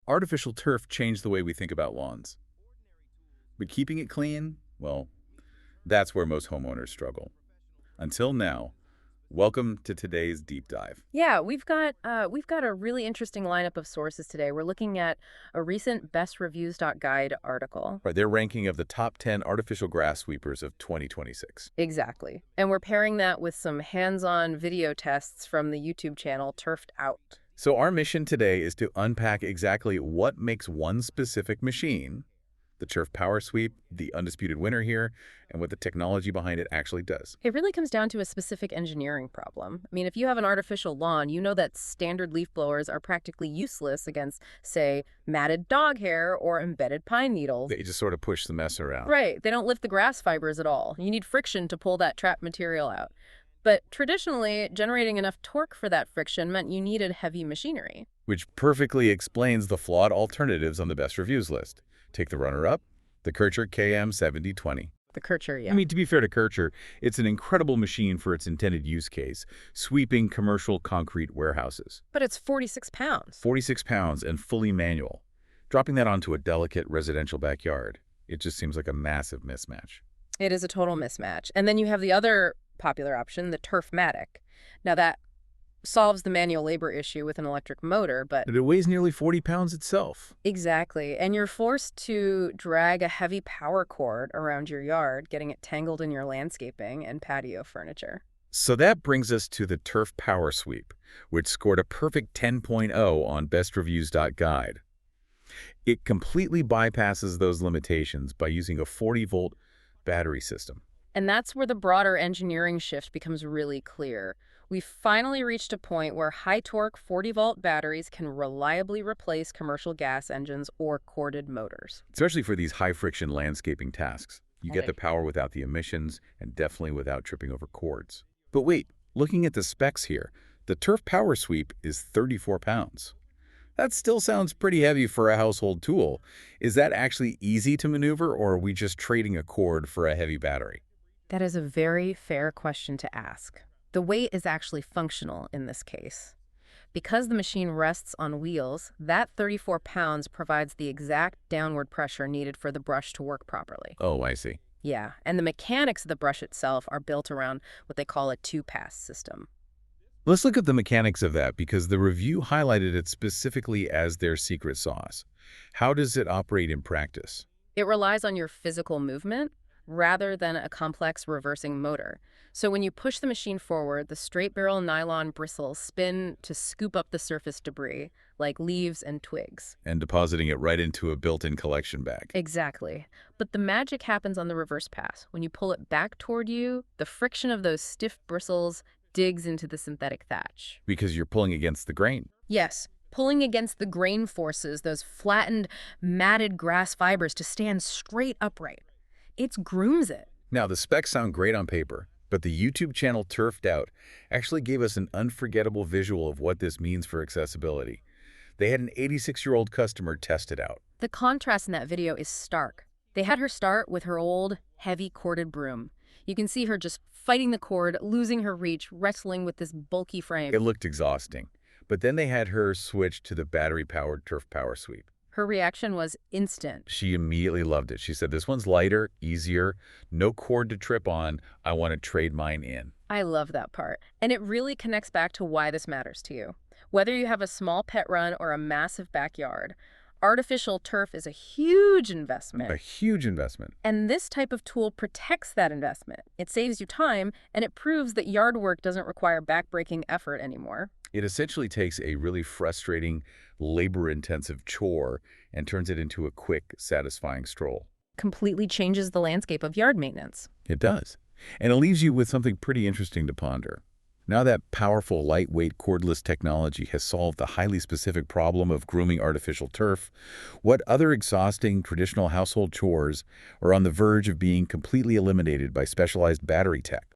Artificial turf changed the way we think about lawns. But keeping it clean, well, that's where most homeowners struggle. Until now, welcome to today's deep dive. Yeah, we've got a really interesting lineup of sources today. We're looking at a recent bestreviews.guide article. Right, their ranking of the top 10 artificial grass sweepers of 2026. Exactly. And we're pairing that with some hands-on video tests from the YouTube channel Turfed Out. So our mission today is to unpack exactly what makes one specific machine, the Turf Power Sweep, the undisputed winner here, and what the technology behind it actually does. It really comes down to a specific engineering problem. I mean, if you have an artificial lawn, you know that standard leaf blowers are practically useless against, say, matted dog hair or embedded pine needles. They just sort of push the mess around. Right, they don't lift the grass fibers at all. You need friction to pull that trapped material out. But traditionally, generating enough torque for that friction meant you needed heavy machinery. Which perfectly explains the flawed alternatives on the best reviews list. Take the runner-up, the Kircher KM7020. The Kircher, yeah. I mean, to be fair to Kircher, it's an incredible machine for its intended use case, sweeping commercial concrete warehouses. But it's 46 pounds. 46 pounds and fully manual. Dropping that onto a delicate residential backyard, it just seems like a massive mismatch. It is a total mismatch. And then you have the other popular option, the Turfmatic. Now that solves the manual labor issue with an electric motor, but It weighs nearly 40 pounds itself. exactly. And you're forced to drag a heavy power cord around your yard, getting it tangled in your landscaping and patio furniture. So that brings us to the Turf Power Sweep, which scored a perfect 10.0 on bestreviews.guide. It completely bypasses those limitations by using a 40-volt battery system. And that's where the broader engineering shift becomes really clear. We've finally reached a point where high-torque 40-volt batteries can reliably replace commercial gas engines or corded motors. Especially for these high-friction landscaping tasks. You get Right. the power without the emissions and definitely without tripping over cords. But wait, looking at the specs here, the Turf Power Sweep is 34 pounds. That still sounds pretty heavy for a household tool. Is that actually easy to maneuver, or are we just trading a cord for a heavy battery? That is a very fair question to ask. The weight is actually functional in this case. Because the machine rests on wheels, that 34 pounds provides the exact downward pressure needed for the brush to work properly. Oh, I see. Yeah, and the mechanics of the brush itself are built around what they call a two-pass system. Let's look at the mechanics of that because the review highlighted it specifically as their secret sauce. How does it operate in practice? It relies on your physical movement rather than a complex reversing motor. So when you push the machine forward, the straight barrel nylon bristles spin to scoop up the surface debris, like leaves and twigs. And depositing it right into a built-in collection bag. Exactly. But the magic happens on the reverse pass. When you pull it back toward you, the friction of those stiff bristles digs into the synthetic thatch. Because you're pulling against the grain. Yes, pulling against the grain forces those flattened, matted grass fibers to stand straight upright. It grooms it. Now, the specs sound great on paper, but the YouTube channel Turfed Out actually gave us an unforgettable visual of what this means for accessibility. They had an 86-year-old customer test it out. The contrast in that video is stark. They had her start with her old, heavy corded broom. You can see her just fighting the cord, losing her reach, wrestling with this bulky frame. It looked exhausting. But then they had her switch to the battery-powered Turf Power Sweep. Her reaction was instant. She immediately loved it. She said, "This one's lighter, easier, no cord to trip on. I want to trade mine in." I love that part. And it really connects back to why this matters to you. Whether you have a small pet run or a massive backyard, artificial turf is a huge investment. A huge investment. And this type of tool protects that investment. It saves you time, and it proves that yard work doesn't require backbreaking effort anymore. It essentially takes a really frustrating, labor-intensive chore and turns it into a quick, satisfying stroll. Completely changes the landscape of yard maintenance. It does. And it leaves you with something pretty interesting to ponder. Now that powerful, lightweight, cordless technology has solved the highly specific problem of grooming artificial turf, what other exhausting traditional household chores are on the verge of being completely eliminated by specialized battery tech?